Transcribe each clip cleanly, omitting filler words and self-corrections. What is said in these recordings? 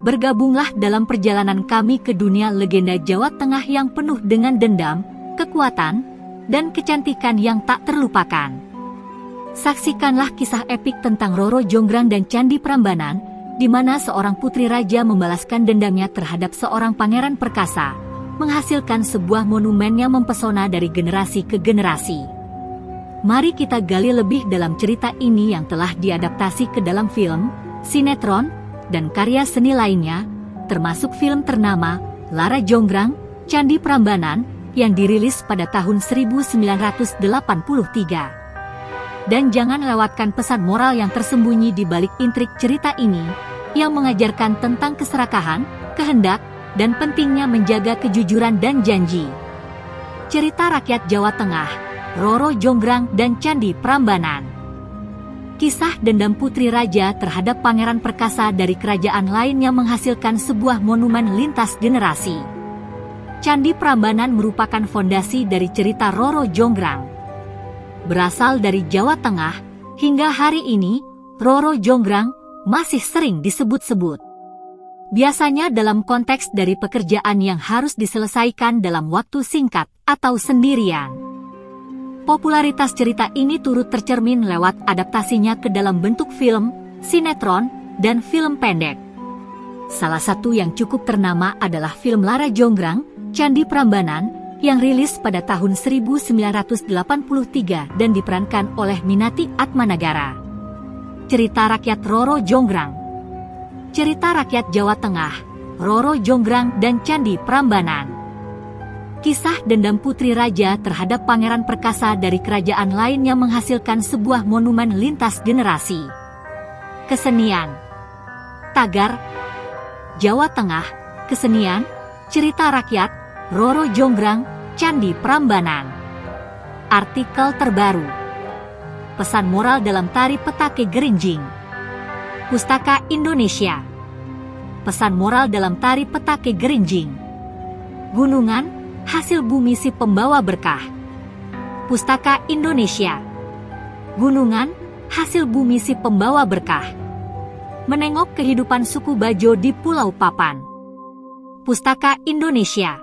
Bergabunglah dalam perjalanan kami ke dunia legenda Jawa Tengah yang penuh dengan dendam, kekuatan, dan kecantikan yang tak terlupakan. Saksikanlah kisah epik tentang Roro Jonggrang dan Candi Prambanan, di mana seorang putri raja membalaskan dendamnya terhadap seorang pangeran perkasa, menghasilkan sebuah monumen yang mempesona dari generasi ke generasi. Mari kita gali lebih dalam cerita ini yang telah diadaptasi ke dalam film, sinetron, dan karya seni lainnya, termasuk film ternama Lara Jonggrang, Candi Prambanan, yang dirilis pada tahun 1983. Dan jangan lewatkan pesan moral yang tersembunyi di balik intrik cerita ini, yang mengajarkan tentang keserakahan, kehendak, dan pentingnya menjaga kejujuran dan janji. Cerita rakyat Jawa Tengah, Roro Jonggrang dan Candi Prambanan. Kisah dendam putri raja terhadap pangeran perkasa dari kerajaan lain yang menghasilkan sebuah monumen lintas generasi. Candi Prambanan merupakan fondasi dari cerita Roro Jonggrang. Berasal dari Jawa Tengah, hingga hari ini, Roro Jonggrang masih sering disebut-sebut. Biasanya dalam konteks dari pekerjaan yang harus diselesaikan dalam waktu singkat atau sendirian. Popularitas cerita ini turut tercermin lewat adaptasinya ke dalam bentuk film, sinetron, dan film pendek. Salah satu yang cukup ternama adalah film Lara Jonggrang, Candi Prambanan, yang rilis pada tahun 1983 dan diperankan oleh Minati Atmanagara. Cerita rakyat Roro Jonggrang. Cerita rakyat Jawa Tengah, Roro Jonggrang dan Candi Prambanan. Kisah dendam putri raja terhadap pangeran perkasa dari kerajaan lain yang menghasilkan sebuah monumen lintas generasi. Kesenian. Tagar Jawa Tengah, kesenian, cerita rakyat, Roro Jonggrang, Candi Prambanan. Artikel terbaru. Pesan moral dalam tari Petake Gerinjing. Pustaka Indonesia. Pesan moral dalam tari Petake Gerinjing. Gunungan, hasil bumi si pembawa berkah. Pustaka Indonesia. Gunungan, hasil bumi si pembawa berkah. Menengok kehidupan suku Bajo di Pulau Papan. Pustaka Indonesia.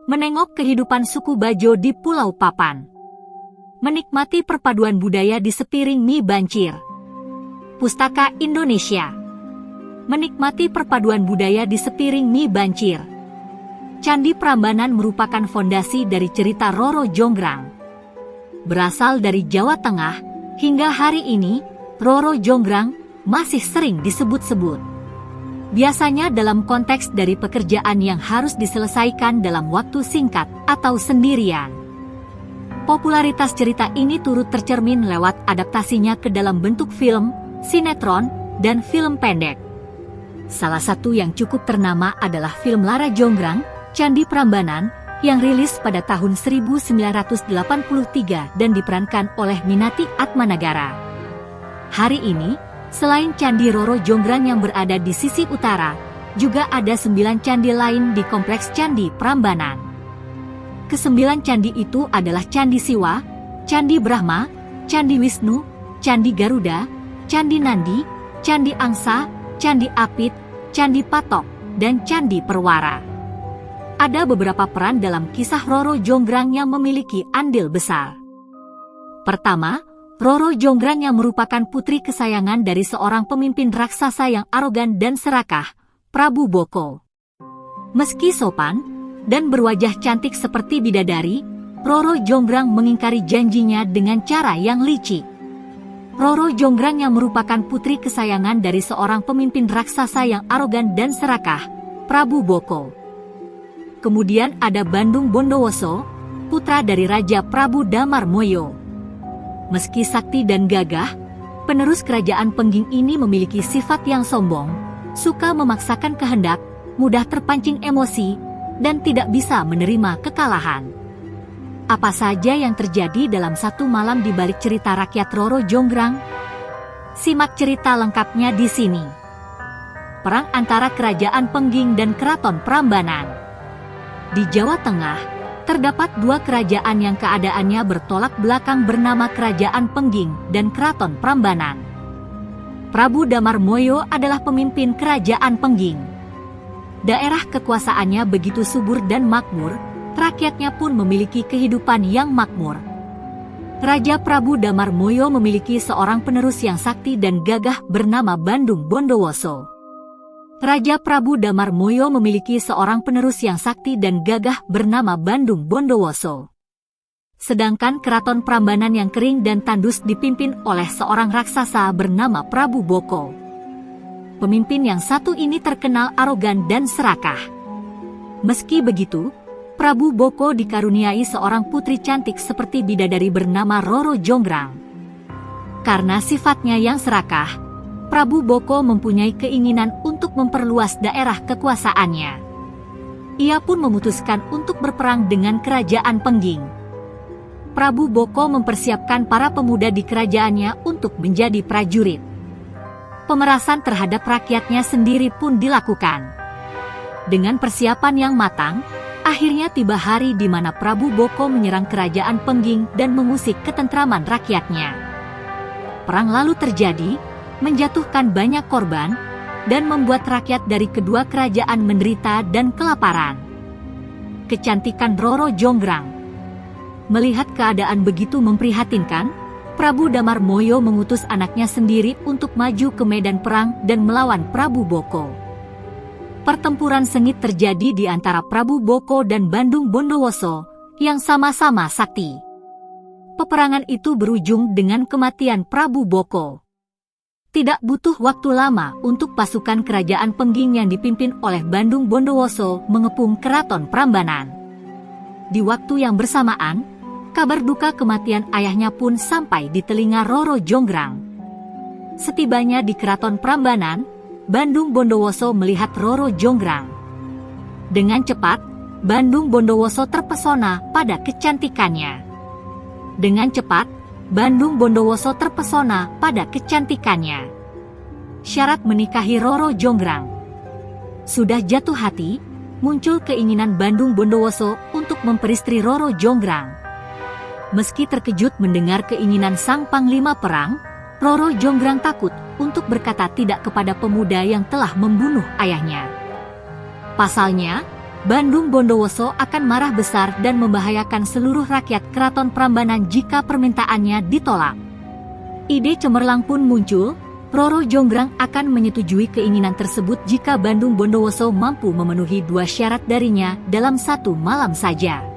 Menengok kehidupan suku Bajo di Pulau Papan. Menikmati perpaduan budaya di sepiring mie bancir. Pustaka Indonesia. Menikmati perpaduan budaya di sepiring mie bancir. Candi Prambanan merupakan fondasi dari cerita Roro Jonggrang. Berasal dari Jawa Tengah, hingga hari ini, Roro Jonggrang masih sering disebut-sebut. Biasanya dalam konteks dari pekerjaan yang harus diselesaikan dalam waktu singkat atau sendirian. Popularitas cerita ini turut tercermin lewat adaptasinya ke dalam bentuk film, sinetron, dan film pendek. Salah satu yang cukup ternama adalah film Lara Jonggrang, Candi Prambanan, yang rilis pada tahun 1983 dan diperankan oleh Minati Atmanagara. Hari ini, selain Candi Roro Jonggrang yang berada di sisi utara, juga ada 9 candi lain di kompleks Candi Prambanan. Ke-9 candi itu adalah Candi Siwa, Candi Brahma, Candi Wisnu, Candi Garuda, Candi Nandi, Candi Angsa, Candi Apit, Candi Patok, dan Candi Perwara. Ada beberapa peran dalam kisah Roro Jonggrang yang memiliki andil besar. Pertama, Roro Jonggrang yang merupakan putri kesayangan dari seorang pemimpin raksasa yang arogan dan serakah, Prabu Boko. Meski sopan dan berwajah cantik seperti bidadari, Roro Jonggrang mengingkari janjinya dengan cara yang licik. Roro Jonggrang yang merupakan putri kesayangan dari seorang pemimpin raksasa yang arogan dan serakah, Prabu Boko. Kemudian ada Bandung Bondowoso, putra dari Raja Prabu Damarmoyo. Meski sakti dan gagah, penerus kerajaan Pengging ini memiliki sifat yang sombong, suka memaksakan kehendak, mudah terpancing emosi, dan tidak bisa menerima kekalahan. Apa saja yang terjadi dalam satu malam di balik cerita rakyat Roro Jonggrang? Simak cerita lengkapnya di sini. Perang antara Kerajaan Pengging dan Keraton Prambanan. Di Jawa Tengah, terdapat 2 kerajaan yang keadaannya bertolak belakang bernama Kerajaan Pengging dan Keraton Prambanan. Prabu Damarmoyo adalah pemimpin kerajaan Pengging. Daerah kekuasaannya begitu subur dan makmur, rakyatnya pun memiliki kehidupan yang makmur. Raja Prabu Damarmoyo memiliki seorang penerus yang sakti dan gagah bernama Bandung Bondowoso. Raja Prabu Damarmoyo memiliki seorang penerus yang sakti dan gagah bernama Bandung Bondowoso. Sedangkan keraton Prambanan yang kering dan tandus dipimpin oleh seorang raksasa bernama Prabu Boko. Pemimpin yang satu ini terkenal arogan dan serakah. Meski begitu, Prabu Boko dikaruniai seorang putri cantik seperti bidadari bernama Roro Jonggrang. Karena sifatnya yang serakah, Prabu Boko mempunyai keinginan untuk memperluas daerah kekuasaannya. Ia pun memutuskan untuk berperang dengan kerajaan Pengging. Prabu Boko mempersiapkan para pemuda di kerajaannya untuk menjadi prajurit. Pemerasan terhadap rakyatnya sendiri pun dilakukan. Dengan persiapan yang matang, akhirnya tiba hari di mana Prabu Boko menyerang kerajaan Pengging dan mengusik ketentraman rakyatnya. Perang lalu terjadi, menjatuhkan banyak korban, dan membuat rakyat dari kedua kerajaan menderita dan kelaparan. Kecantikan Roro Jonggrang. Melihat keadaan begitu memprihatinkan, Prabu Damarmoyo mengutus anaknya sendiri untuk maju ke medan perang dan melawan Prabu Boko. Pertempuran sengit terjadi di antara Prabu Boko dan Bandung Bondowoso, yang sama-sama sakti. Peperangan itu berujung dengan kematian Prabu Boko. Tidak butuh waktu lama untuk pasukan kerajaan Pengging yang dipimpin oleh Bandung Bondowoso mengepung keraton Prambanan. Di waktu yang bersamaan, kabar duka kematian ayahnya pun sampai di telinga Roro Jonggrang. Setibanya di keraton Prambanan, Bandung Bondowoso melihat Roro Jonggrang. Dengan cepat, Bandung Bondowoso terpesona pada kecantikannya. Dengan cepat, Bandung Bondowoso terpesona pada kecantikannya. Syarat menikahi Roro Jonggrang. Sudah jatuh hati, muncul keinginan Bandung Bondowoso untuk memperistri Roro Jonggrang. Meski terkejut mendengar keinginan sang panglima perang, Roro Jonggrang takut untuk berkata tidak kepada pemuda yang telah membunuh ayahnya. Pasalnya, Bandung Bondowoso akan marah besar dan membahayakan seluruh rakyat keraton Prambanan jika permintaannya ditolak. Ide cemerlang pun muncul, Roro Jonggrang akan menyetujui keinginan tersebut jika Bandung Bondowoso mampu memenuhi dua syarat darinya dalam satu malam saja.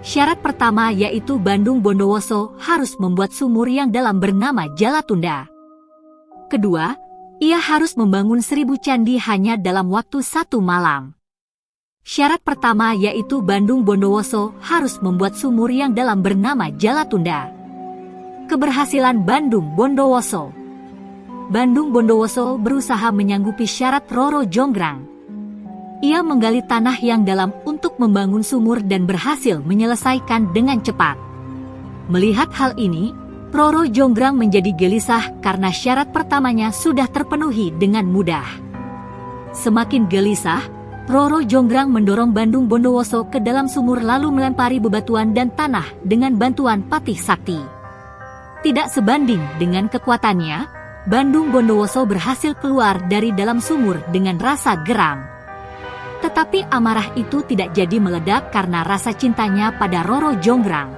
Syarat pertama yaitu Bandung Bondowoso harus membuat sumur yang dalam bernama Jalatunda. Kedua, ia harus membangun 1000 candi hanya dalam waktu 1 malam. Syarat pertama yaitu Bandung Bondowoso harus membuat sumur yang dalam bernama Jalatunda. Keberhasilan Bandung Bondowoso. Bandung Bondowoso berusaha menyanggupi syarat Roro Jonggrang. Ia menggali tanah yang dalam untuk membangun sumur dan berhasil menyelesaikan dengan cepat. Melihat hal ini, Roro Jonggrang menjadi gelisah karena syarat pertamanya sudah terpenuhi dengan mudah. Semakin gelisah, Roro Jonggrang mendorong Bandung Bondowoso ke dalam sumur lalu melempari bebatuan dan tanah dengan bantuan patih sakti. Tidak sebanding dengan kekuatannya, Bandung Bondowoso berhasil keluar dari dalam sumur dengan rasa geram. Tetapi amarah itu tidak jadi meledak karena rasa cintanya pada Roro Jonggrang.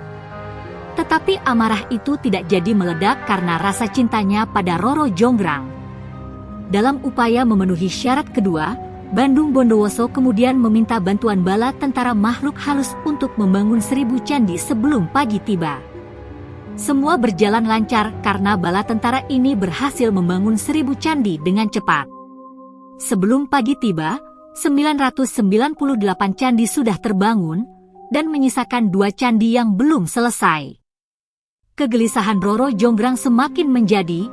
Dalam upaya memenuhi syarat kedua, Bandung Bondowoso kemudian meminta bantuan bala tentara makhluk halus untuk membangun 1000 candi sebelum pagi tiba. Semua berjalan lancar karena bala tentara ini berhasil membangun 1000 candi dengan cepat. Sebelum pagi tiba, 998 candi sudah terbangun, dan menyisakan 2 candi yang belum selesai. Kegelisahan Roro Jonggrang semakin menjadi,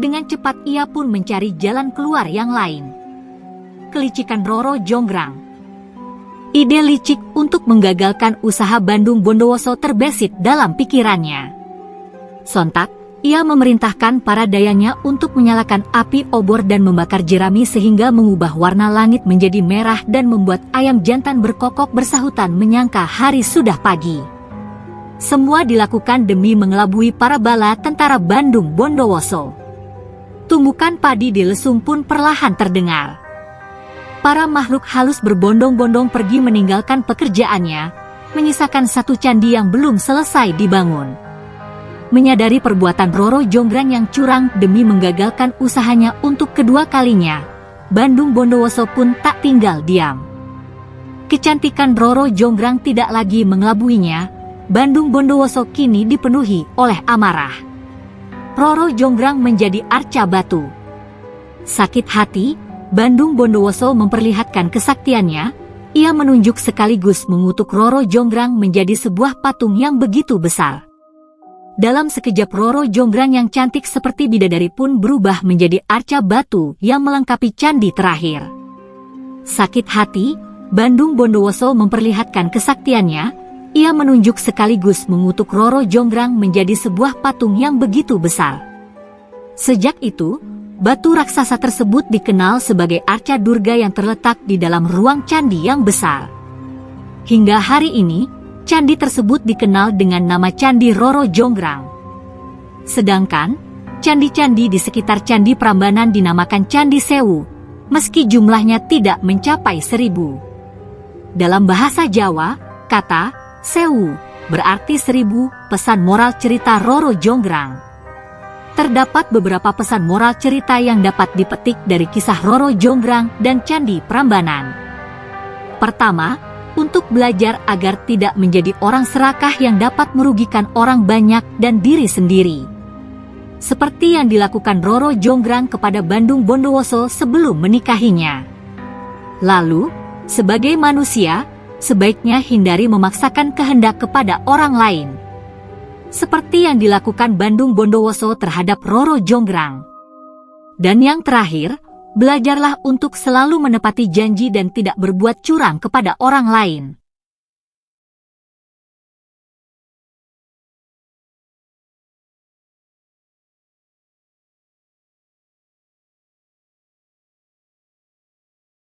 dengan cepat ia pun mencari jalan keluar yang lain. Kelicikan Roro Jonggrang. Ide licik untuk menggagalkan usaha Bandung Bondowoso terbesit dalam pikirannya. Sontak, ia memerintahkan para dayanya untuk menyalakan api obor dan membakar jerami sehingga mengubah warna langit menjadi merah dan membuat ayam jantan berkokok bersahutan menyangka hari sudah pagi. Semua dilakukan demi mengelabui para bala tentara Bandung Bondowoso. Tumbukan padi di lesung pun perlahan terdengar. Para makhluk halus berbondong-bondong pergi meninggalkan pekerjaannya, menyisakan satu candi yang belum selesai dibangun. Menyadari perbuatan Roro Jonggrang yang curang demi menggagalkan usahanya untuk kedua kalinya, Bandung Bondowoso pun tak tinggal diam. Kecantikan Roro Jonggrang tidak lagi mengelabuinya. Bandung Bondowoso kini dipenuhi oleh amarah. Roro Jonggrang menjadi arca batu. Sakit hati, Bandung Bondowoso memperlihatkan kesaktiannya. Ia menunjuk sekaligus mengutuk Roro Jonggrang menjadi sebuah patung yang begitu besar. Dalam sekejap Roro Jonggrang yang cantik seperti bidadari pun berubah menjadi arca batu yang melengkapi candi terakhir. Sakit hati, Bandung Bondowoso memperlihatkan kesaktiannya. Ia menunjuk sekaligus mengutuk Roro Jonggrang menjadi sebuah patung yang begitu besar. Sejak itu, batu raksasa tersebut dikenal sebagai arca Durga yang terletak di dalam ruang candi yang besar. Hingga hari ini, candi tersebut dikenal dengan nama Candi Roro Jonggrang. Sedangkan, candi-candi di sekitar Candi Prambanan dinamakan Candi Sewu, meski jumlahnya tidak mencapai 1000. Dalam bahasa Jawa, kata Sewu berarti 1000 pesan moral cerita Roro Jonggrang. Terdapat beberapa pesan moral cerita yang dapat dipetik dari kisah Roro Jonggrang dan Candi Prambanan. Pertama, untuk belajar agar tidak menjadi orang serakah yang dapat merugikan orang banyak dan diri sendiri. Seperti yang dilakukan Roro Jonggrang kepada Bandung Bondowoso sebelum menikahinya. Lalu, sebagai manusia, sebaiknya hindari memaksakan kehendak kepada orang lain. Seperti yang dilakukan Bandung Bondowoso terhadap Roro Jonggrang. Dan yang terakhir, belajarlah untuk selalu menepati janji dan tidak berbuat curang kepada orang lain.